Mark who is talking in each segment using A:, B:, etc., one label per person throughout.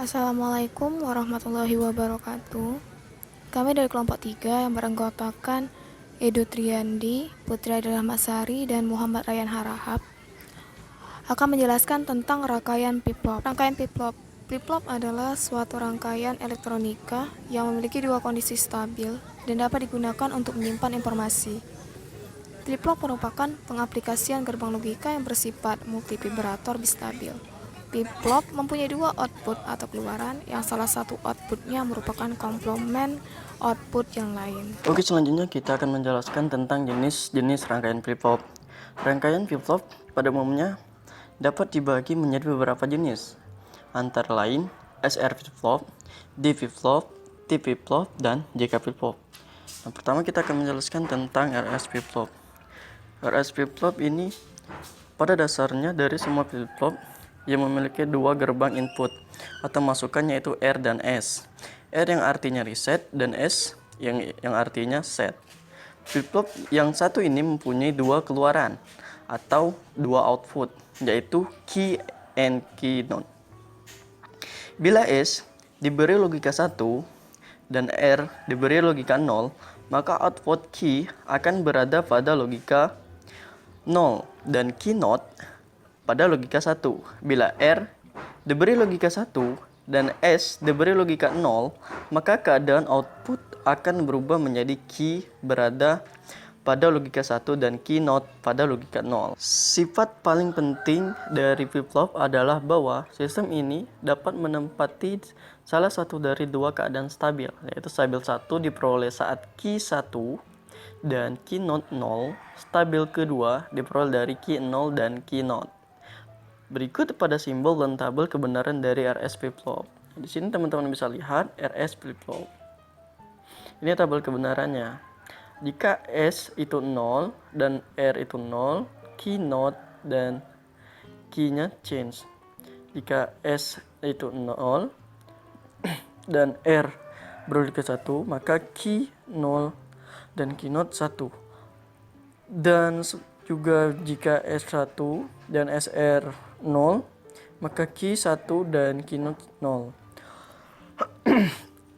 A: Assalamualaikum warahmatullahi wabarakatuh. Kami dari kelompok 3 yang beranggotakan Edo Triandi, Putri Adalah Masari, dan Muhammad Rayyan Harahap akan menjelaskan tentang rangkaian flip-flop. Rangkaian flip-flop. Flip-flop adalah suatu rangkaian elektronika yang memiliki dua kondisi stabil dan dapat digunakan untuk menyimpan informasi. Flip-flop merupakan pengaplikasian gerbang logika yang bersifat multivibrator bistabil. Flip-flop mempunyai dua output atau keluaran, yang salah satu outputnya merupakan komplement output yang lain.
B: Oke, selanjutnya kita akan menjelaskan tentang jenis-jenis rangkaian flip-flop. Rangkaian flip-flop pada umumnya dapat dibagi menjadi beberapa jenis, antara lain SR flip-flop, D flip-flop, T flip-flop, dan JK flip-flop. Nah, pertama kita akan menjelaskan tentang RS flip-flop. RS flip-flop ini pada dasarnya dari semua flip-flop yang memiliki dua gerbang input atau masukan, yaitu R dan S. R yang artinya reset dan S yang artinya set. Flip-flop yang satu ini mempunyai dua keluaran atau dua output, yaitu key and key not. Bila S diberi logika 1 dan R diberi logika 0, maka output key akan berada pada logika 0 dan key not pada logika 1. Bila R diberi logika 1 dan S diberi logika 0, maka keadaan output akan berubah menjadi key berada pada logika 1 dan key not pada logika 0. Sifat paling penting dari flip-flop adalah bahwa sistem ini dapat menempati salah satu dari dua keadaan stabil, yaitu stabil 1 diperoleh saat key 1 dan key not 0, stabil kedua diperoleh dari key 0 dan key not. Berikut pada simbol dan tabel kebenaran dari RS flip-flop. Di sini teman-teman bisa lihat RS flip-flop. Ini tabel kebenarannya. Jika S itu 0 dan R itu 0, key not dan key-nya change. Jika S itu 0 dan R berlogika 1, maka key 0 dan key not 1. Dan juga jika S1 dan SR 0, maka key 1 dan key not 0.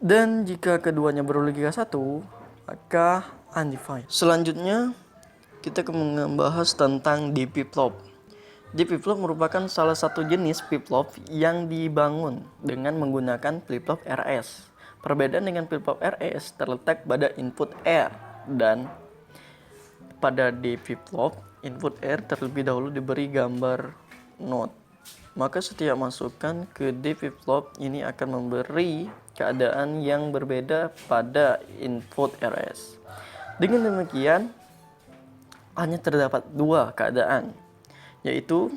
B: Dan jika keduanya berlogika 1, maka undefined. Selanjutnya, kita akan membahas tentang D flip-flop. D flip-flop merupakan salah satu jenis flip-flop yang dibangun dengan menggunakan flip-flop RS. Perbedaan dengan flip-flop RS terletak pada input R, dan pada D flip-flop, input R terlebih dahulu diberi gambar not. Maka setiap masukan ke D flip-flop ini akan memberi keadaan yang berbeda pada input RS. Dengan demikian, hanya terdapat dua keadaan, yaitu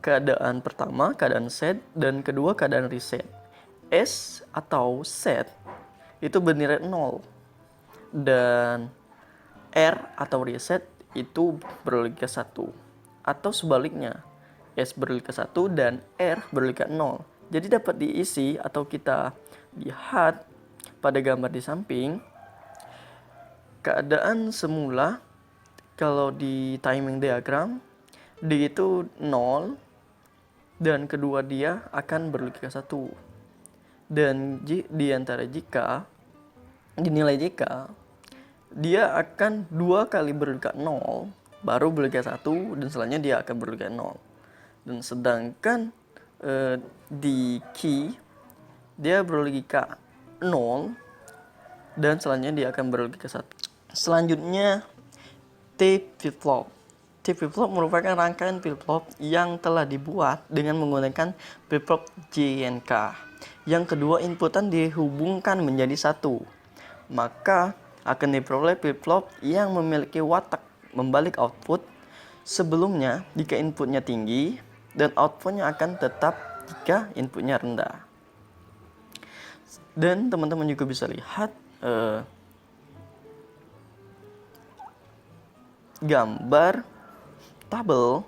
B: keadaan pertama, keadaan set, dan kedua, keadaan reset. S atau set itu bernilai 0, dan R atau reset itu berlogika 1. Atau sebaliknya, S berlogika 1 dan R berlogika 0. Jadi dapat diisi atau kita lihat pada gambar di samping, keadaan semula kalau di timing diagram, D itu 0 dan kedua dia akan berlogika 1. Dan di antara jika dinilai jika dia akan dua kali berlogika 0 baru berlogika 1, dan selanjutnya dia akan berlogika 0. Dan sedangkan di key dia berlogika 0 dan selanjutnya dia akan berlogika 1. Selanjutnya T flip-flop. T flip-flop merupakan rangkaian flip-flop yang telah dibuat dengan menggunakan flip-flop J dan K. Yang kedua inputan dihubungkan menjadi satu, maka akan diperoleh flip-flop yang memiliki watak membalik output sebelumnya jika inputnya tinggi, dan outputnya akan tetap jika inputnya rendah. Dan teman-teman juga bisa lihat gambar tabel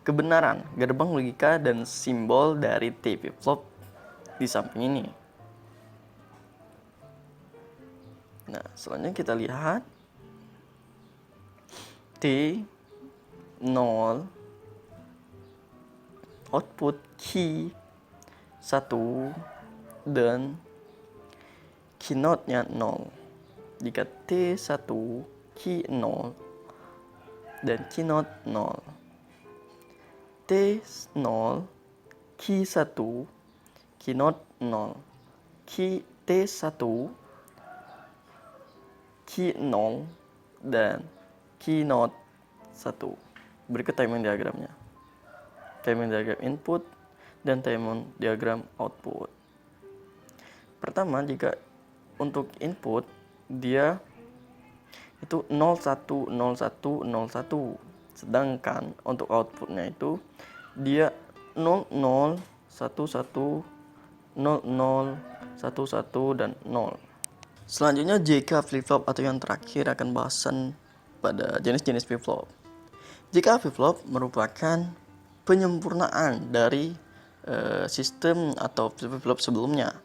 B: kebenaran gerbang logika dan simbol dari T flip-flop di samping ini. Nah, selanjutnya kita lihat T 0 output key 1 dan Q0-nya 0. Jika T1 Q0 dan Q0 0. T0 Q1 Q0 0. T1 Q0 dan Q0 1. Berikut timing diagramnya. Timing diagram input dan timing diagram output. Pertama, jika untuk input dia itu 01 01 01. Sedangkan untuk outputnya itu dia 00 11 00 11 dan 0. Selanjutnya JK flip-flop atau yang terakhir akan bahasan pada jenis-jenis flip-flop. JK flip-flop merupakan penyempurnaan dari sistem atau flip-flop sebelumnya.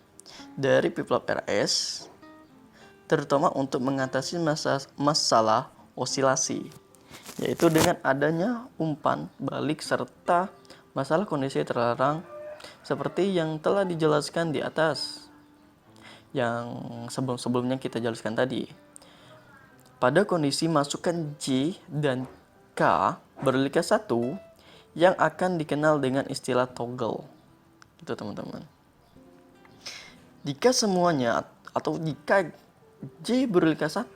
B: Dari flip-flop RS, terutama untuk mengatasi masalah osilasi, yaitu dengan adanya umpan balik serta masalah kondisi terlarang seperti yang telah dijelaskan di atas, yang sebelum-sebelumnya kita jelaskan tadi. Pada kondisi masukan J dan K berlikas 1 yang akan dikenal dengan istilah toggle. Itu teman-teman. Jika semuanya atau jika J berlikas 1,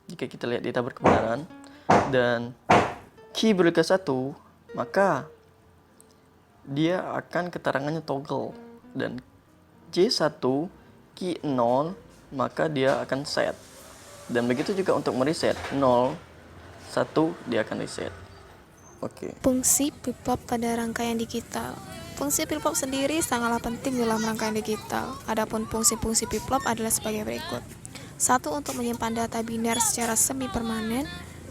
B: jika kita lihat di tabel kebenaran, dan Q berlikas 1, maka dia akan keterangannya toggle. Dan J1 Q0, maka dia akan set. Dan begitu juga untuk mereset 0 1 dia akan reset. Oke.
A: Fungsi flip-flop pada rangkaian digital. Fungsi flip-flop sendiri sangatlah penting dalam rangkaian digital. Adapun fungsi-fungsi flip-flop adalah sebagai berikut. 1. Untuk menyimpan data biner secara semi permanen.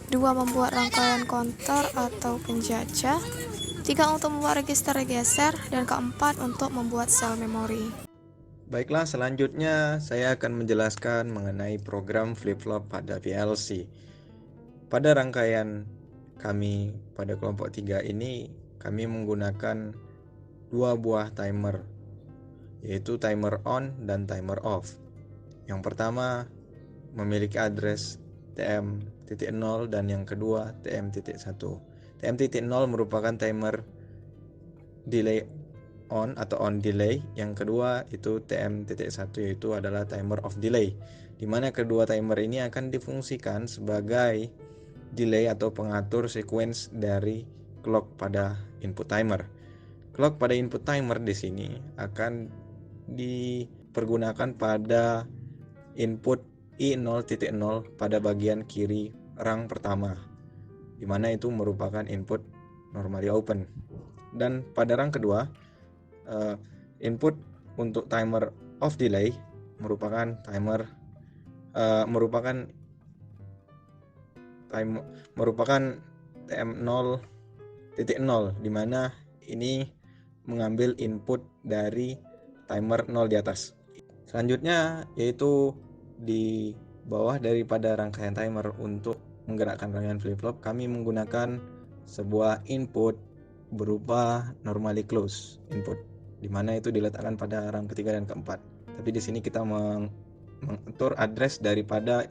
A: 2. Membuat rangkaian counter atau penjajah. 3. Untuk membuat register geser. Dan keempat, untuk membuat sel memori.
C: Baiklah, selanjutnya saya akan menjelaskan mengenai program flip-flop pada PLC. Pada rangkaian kami pada kelompok 3 ini, kami menggunakan dua buah timer, yaitu timer on dan timer off. Yang pertama memiliki address TM.0 dan yang kedua TM.1. TM.0 merupakan timer delay on atau on delay. Yang kedua itu TM.1 yaitu adalah timer off delay, di mana kedua timer ini akan difungsikan sebagai delay atau pengatur sequence dari clock pada input timer. Clock pada input timer di sini akan dipergunakan pada input I0.0 pada bagian kiri rang pertama, di mana itu merupakan input normally open. Dan pada rang kedua, input untuk timer off delay merupakan TM0.0, di mana ini mengambil input dari timer 0 di atas. Selanjutnya yaitu di bawah daripada rangkaian timer untuk menggerakkan rangkaian flip-flop, kami menggunakan sebuah input berupa normally close input, di mana itu diletakkan pada rang ketiga dan keempat. Tapi di sini kita mengatur address daripada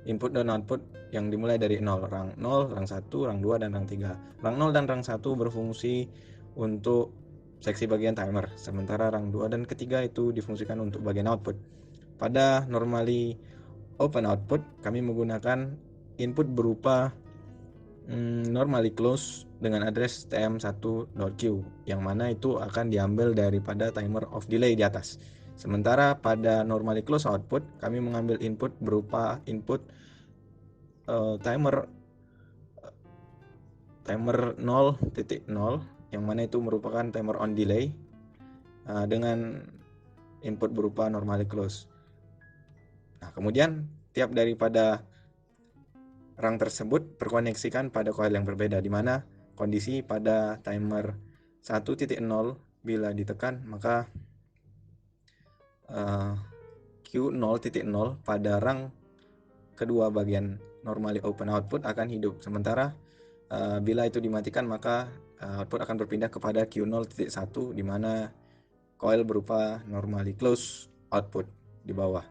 C: input dan output yang dimulai dari 0, rang 0, rang 1, rang 2, dan rang 3. Rang 0 dan rang 1 berfungsi untuk seksi bagian timer, sementara rang 2 dan ketiga itu difungsikan untuk bagian output. Pada normally open output, kami menggunakan input berupa normally close dengan address tm1.q, yang mana itu akan diambil daripada timer off delay di atas. Sementara pada normally close output, kami mengambil input berupa input timer 0.0, yang mana itu merupakan timer on delay dengan input berupa normally close. Nah, kemudian tiap daripada rang tersebut terkoneksikan pada coil yang berbeda, di mana kondisi pada timer 1.0 bila ditekan maka Q0.0 pada rang kedua bagian normally open output akan hidup, sementara bila itu dimatikan maka output akan berpindah kepada Q0.1, di mana coil berupa normally closed output di bawah.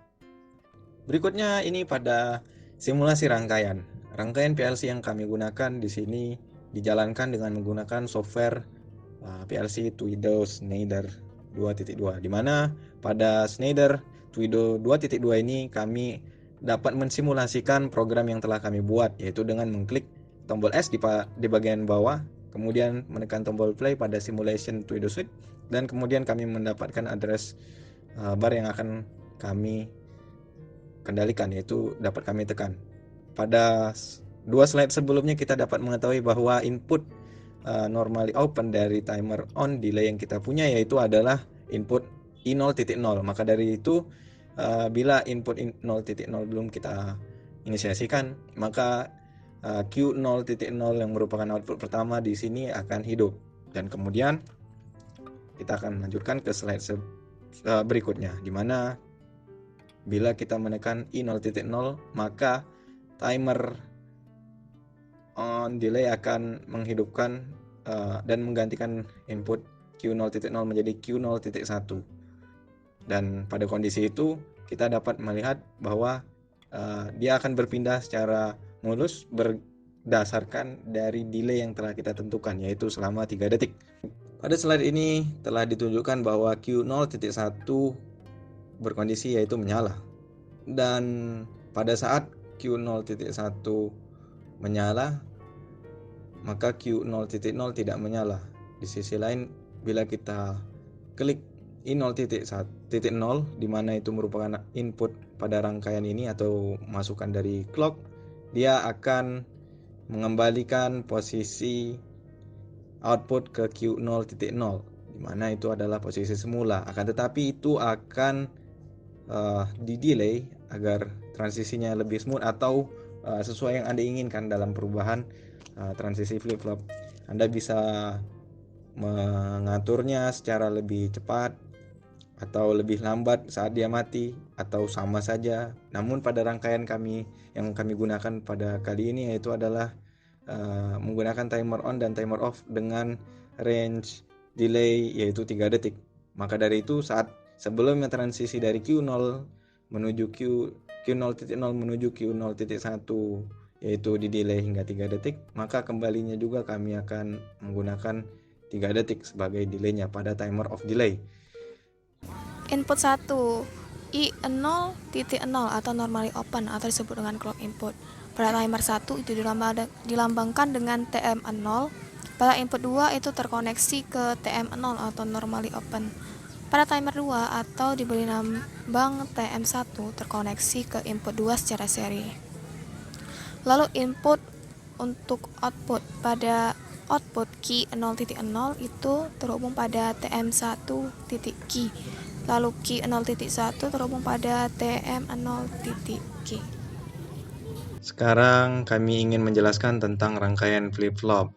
C: Berikutnya ini pada simulasi rangkaian. Rangkaian PLC yang kami gunakan di sini dijalankan dengan menggunakan software PLC Twido Schneider 2.2, di mana pada Schneider Twido 2.2 ini kami dapat mensimulasikan program yang telah kami buat, yaitu dengan mengklik tombol S di bagian bawah, kemudian menekan tombol play pada simulation Twido Suite, dan kemudian kami mendapatkan address bar yang akan kami kendalikan, yaitu dapat kami tekan. Pada 2 slide sebelumnya kita dapat mengetahui bahwa input normally open dari timer on delay yang kita punya yaitu adalah input I0.0. Maka dari itu bila input 0.0 belum kita inisiasikan, maka Q0.0 yang merupakan output pertama di sini akan hidup. Dan kemudian kita akan melanjutkan ke slide berikutnya, di mana bila kita menekan I0.0 maka timer on delay akan menghidupkan dan menggantikan input Q0.0 menjadi Q0.1. Dan pada kondisi itu kita dapat melihat bahwa dia akan berpindah secara mulus berdasarkan dari delay yang telah kita tentukan, yaitu selama 3 detik. Pada slide ini telah ditunjukkan bahwa Q0.1 berkondisi yaitu menyala, dan pada saat Q0.1 menyala maka Q0.0 tidak menyala. Di sisi lain, bila kita klik I0.0 di mana itu merupakan input pada rangkaian ini atau masukan dari clock, dia akan mengembalikan posisi output ke Q0.0 di mana itu adalah posisi semula. Akan tetapi itu akan di delay agar transisinya lebih smooth atau sesuai yang Anda inginkan dalam perubahan transisi flip-flop. Anda bisa mengaturnya secara lebih cepat atau lebih lambat saat dia mati atau sama saja. Namun pada rangkaian yang kami gunakan pada kali ini yaitu adalah menggunakan timer on dan timer off dengan range delay yaitu 3 detik. Maka dari itu saat sebelumnya transisi dari Q0 menuju Q0.0 menuju Q0.1 yaitu di delay hingga 3 detik, maka kembalinya juga kami akan menggunakan 3 detik sebagai delaynya pada timer of delay.
A: Input 1 I0.0 atau normally open atau disebut dengan clock input. Pada timer 1 itu dilambangkan dengan TM0. Pada input 2 itu terkoneksi ke TM0 atau normally open. Pada timer 2 atau diberi lambang TM1 terkoneksi ke input 2 secara seri. Lalu input untuk output. Pada output key 0.0 itu terhubung pada TM1.key. Lalu key 0.1 terhubung pada TM0.key.
C: Sekarang kami ingin menjelaskan tentang rangkaian flip-flop.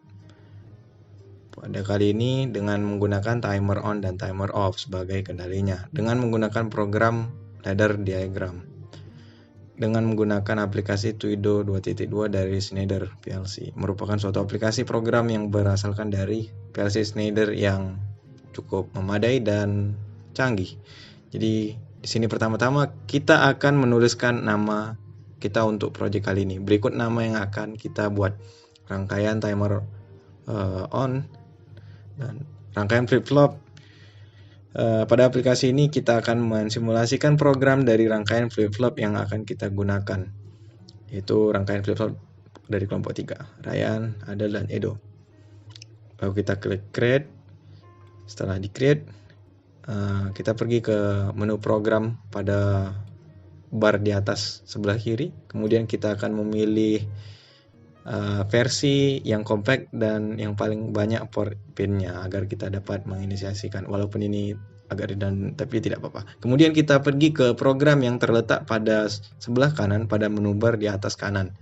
C: Pada kali ini dengan menggunakan timer on dan timer off sebagai kendalinya, dengan menggunakan program ladder diagram, dengan menggunakan aplikasi Twido 2.2 dari Schneider PLC, merupakan suatu aplikasi program yang berasalkan dari PLC Schneider yang cukup memadai dan canggih. Jadi di sini pertama-tama kita akan menuliskan nama kita untuk proyek kali ini. Berikut nama yang akan kita buat: rangkaian timer on dan rangkaian flip-flop. Pada aplikasi ini kita akan mensimulasikan program dari rangkaian flip-flop yang akan kita gunakan, yaitu rangkaian flip-flop dari kelompok 3, Ryan, Adel, dan Edo. Lalu kita klik create. Setelah di create, kita pergi ke menu program pada bar di atas sebelah kiri. Kemudian kita akan memilih versi yang compact dan yang paling banyak port pinnya agar kita dapat menginisiasikan. Walaupun ini agak redundant tapi tidak apa-apa. Kemudian kita pergi ke program yang terletak pada sebelah kanan pada menu bar di atas kanan.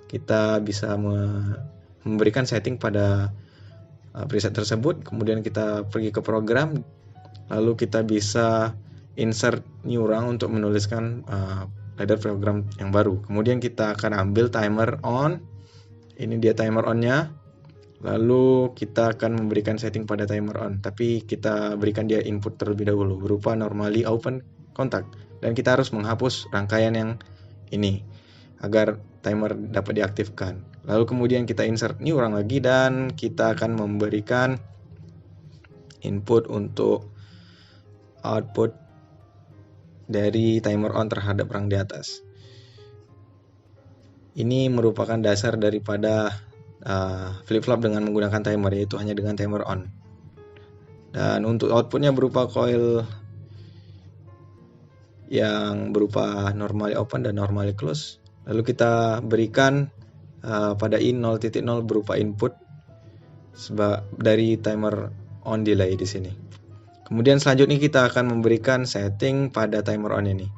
C: Kita bisa memberikan setting pada preset tersebut. Kemudian kita pergi ke program, lalu kita bisa insert new rung untuk menuliskan ladder program yang baru. Kemudian kita akan ambil timer on. Ini dia timer on-nya. Lalu kita akan memberikan setting pada timer on, tapi kita berikan dia input terlebih dahulu berupa normally open contact, dan kita harus menghapus rangkaian yang ini agar timer dapat diaktifkan. Lalu kemudian kita insert new orang lagi dan kita akan memberikan input untuk output dari timer on terhadap rang di atas. Ini merupakan dasar daripada flip-flop dengan menggunakan timer, yaitu hanya dengan timer on. Dan untuk outputnya berupa coil yang berupa normally open dan normally close. Lalu kita berikan pada in 0.0 berupa input dari timer on delay di sini. Kemudian selanjutnya kita akan memberikan setting pada timer on ini.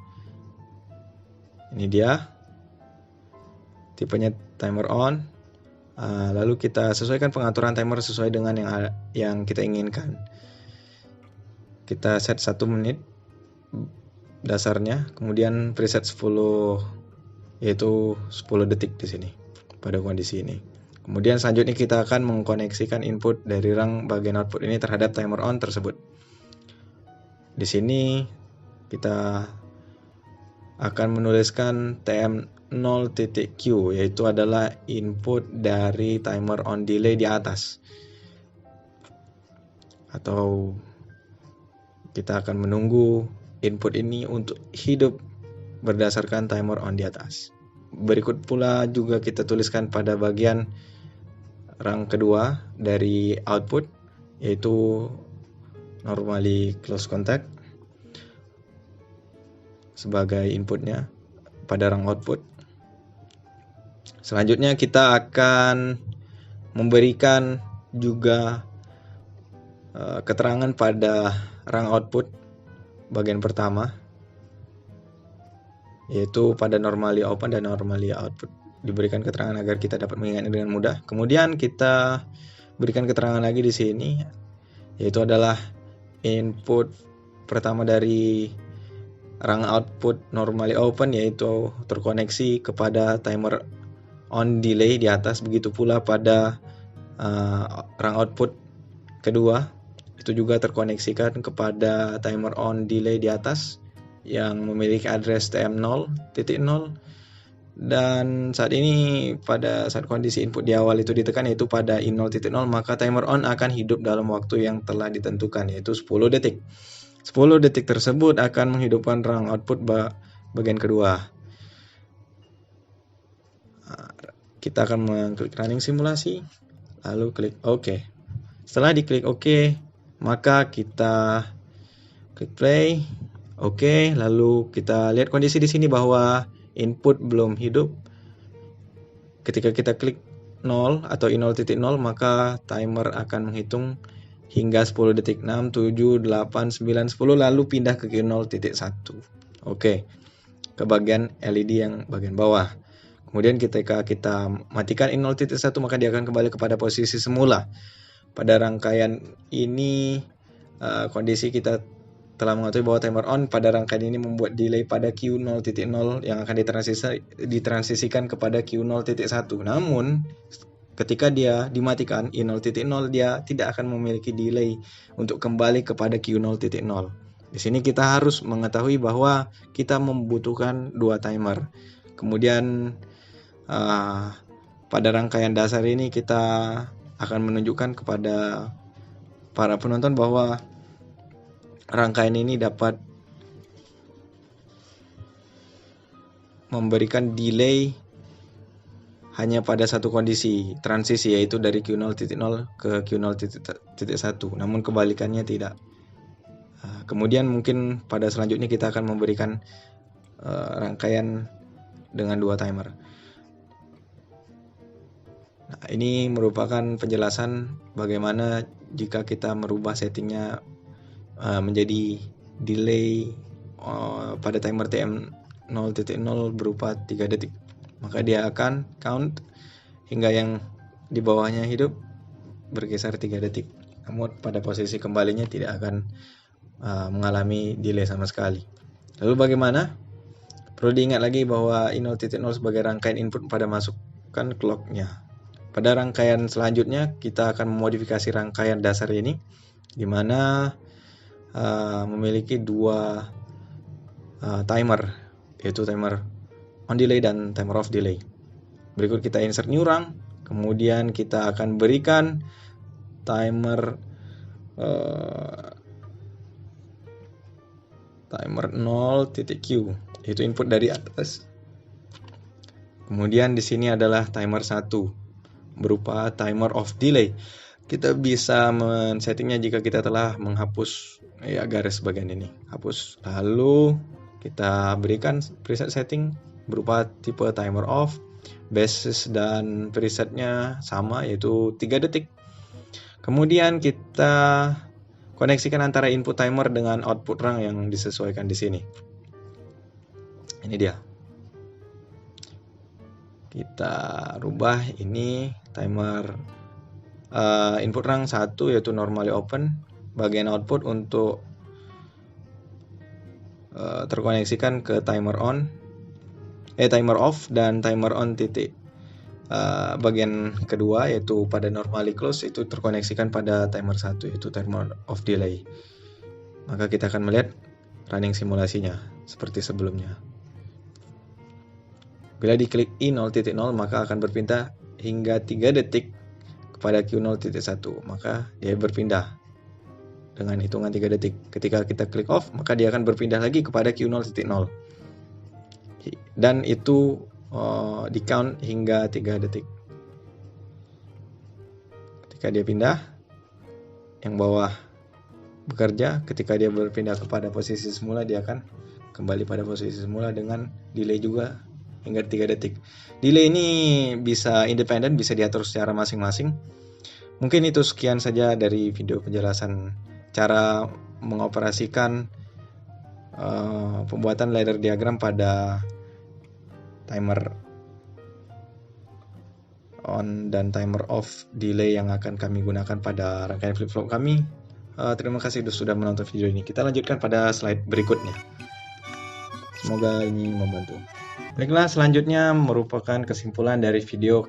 C: Ini dia tipenya timer on. Lalu kita sesuaikan pengaturan timer sesuai dengan yang kita inginkan. Kita set 1 menit dasarnya, kemudian preset 10, yaitu 10 detik di sini pada kondisi ini. Kemudian selanjutnya kita akan mengkoneksikan input dari rang bagian output ini terhadap timer on tersebut. Di sini kita akan menuliskan tm0.q, yaitu adalah input dari timer on delay di atas. Atau kita akan menunggu input ini untuk hidup berdasarkan timer on di atas. Berikut pula juga kita tuliskan pada bagian rang kedua dari output, yaitu normally close contact sebagai inputnya pada rang output. Selanjutnya kita akan memberikan juga keterangan pada rang output bagian pertama, yaitu pada normally open dan normally output. Diberikan keterangan agar kita dapat mengingatnya dengan mudah. Kemudian kita berikan keterangan lagi di sini, yaitu adalah input pertama dari rang output normally open, yaitu terkoneksi kepada timer on delay di atas. Begitu pula pada rang output kedua, itu juga terkoneksikan kepada timer on delay di atas yang memiliki address tm0.0. Dan saat ini pada saat kondisi input di awal itu ditekan, yaitu pada in 0.0, maka timer on akan hidup dalam waktu yang telah ditentukan, yaitu 10 detik. 10 detik tersebut akan menghidupkan rang output bagian kedua. Kita akan mengklik running simulasi, lalu klik OK. Setelah diklik OK, maka kita klik play. OK, lalu kita lihat kondisi di sini bahwa input belum hidup. Ketika kita klik 0 atau in 0.0, maka timer akan menghitung hingga 10 detik. 6, 7, 8, 9, 10, lalu pindah ke Q0.1. Oke, ke bagian LED yang bagian bawah. Kemudian ketika kita matikan in 0.1, maka dia akan kembali kepada posisi semula. Pada rangkaian ini kondisi kita telah mengetahui bahwa timer on pada rangkaian ini membuat delay pada Q0.0 yang akan ditransisikan kepada Q0.1. Namun ketika dia dimatikan in 0.0, dia tidak akan memiliki delay untuk kembali kepada Q0.0. Di sini kita harus mengetahui bahwa kita membutuhkan 2 timer. Kemudian pada rangkaian dasar ini kita akan menunjukkan kepada para penonton bahwa rangkaian ini dapat memberikan delay hanya pada satu kondisi transisi, yaitu dari Q0.0 ke Q0.1, namun kebalikannya tidak. Kemudian mungkin pada selanjutnya kita akan memberikan rangkaian dengan 2 timer. Nah, ini merupakan penjelasan bagaimana jika kita merubah settingnya menjadi delay pada timer TM0.0 berupa 3 detik, maka dia akan count hingga yang di bawahnya hidup bergeser 3 detik. Namun pada posisi kembalinya tidak akan mengalami delay sama sekali. Lalu bagaimana? Perlu diingat lagi bahwa in 0.0 sebagai rangkaian input pada masukkan clocknya. Pada rangkaian selanjutnya kita akan memodifikasi rangkaian dasar ini, di mana memiliki dua timer, yaitu timer on delay dan timer off delay. Berikut kita insert new run, kemudian kita akan berikan timer 0.q, yaitu input dari atas. Kemudian di sini adalah timer 1 berupa timer off delay. Kita bisa men-settingnya jika kita telah menghapus garis bagian ini. Hapus. Lalu kita berikan preset setting berupa tipe timer off. Basis dan presetnya sama, yaitu 3 detik. Kemudian kita koneksikan antara input timer dengan output rung yang disesuaikan di sini. Ini dia. Kita rubah ini timer input rung 1, yaitu normally open. Bagian output untuk terkoneksikan ke timer off dan timer on titik. Bagian kedua yaitu pada normally close itu terkoneksikan pada timer 1, yaitu timer off delay. Maka kita akan melihat running simulasinya seperti sebelumnya. Bila diklik I0.0 maka akan berpindah hingga 3 detik kepada Q0.1, maka dia berpindah dengan hitungan 3 detik. Ketika kita klik off maka dia akan berpindah lagi kepada Q0.0, dan itu di count hingga 3 detik. Ketika dia pindah, yang bawah bekerja. Ketika dia berpindah kepada posisi semula, dia akan kembali pada posisi semula dengan delay juga hingga 3 detik. Delay ini bisa independen, bisa diatur secara masing-masing. Mungkin itu sekian saja dari video penjelasan cara mengoperasikan pembuatan ladder diagram pada timer on dan timer off delay yang akan kami gunakan pada rangkaian flip-flop kami. Terima kasih sudah menonton video ini. Kita lanjutkan pada slide berikutnya. Semoga ini membantu. Baiklah, selanjutnya merupakan kesimpulan dari video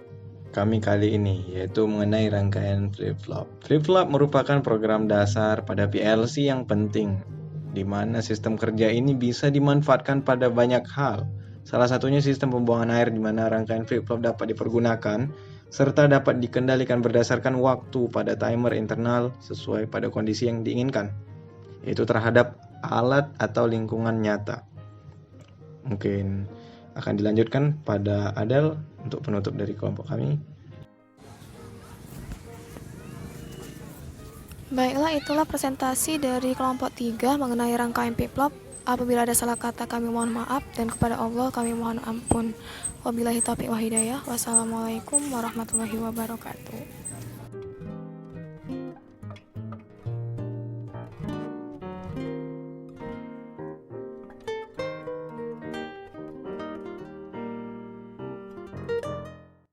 C: kami kali ini, yaitu mengenai rangkaian flip-flop. Flip-flop merupakan program dasar pada PLC yang penting, di mana sistem kerja ini bisa dimanfaatkan pada banyak hal. Salah satunya sistem pembuangan air, di mana rangkaian flip-flop dapat dipergunakan serta dapat dikendalikan berdasarkan waktu pada timer internal sesuai pada kondisi yang diinginkan, yaitu terhadap alat atau lingkungan nyata. Mungkin akan dilanjutkan pada Adel untuk penutup dari kelompok kami.
A: Baiklah, itulah presentasi dari kelompok 3 mengenai rangkaian flip-flop. Apabila ada salah kata kami mohon maaf, dan kepada Allah kami mohon ampun. Wabillahi taufiq wa hidayah. Wassalamualaikum warahmatullahi wabarakatuh.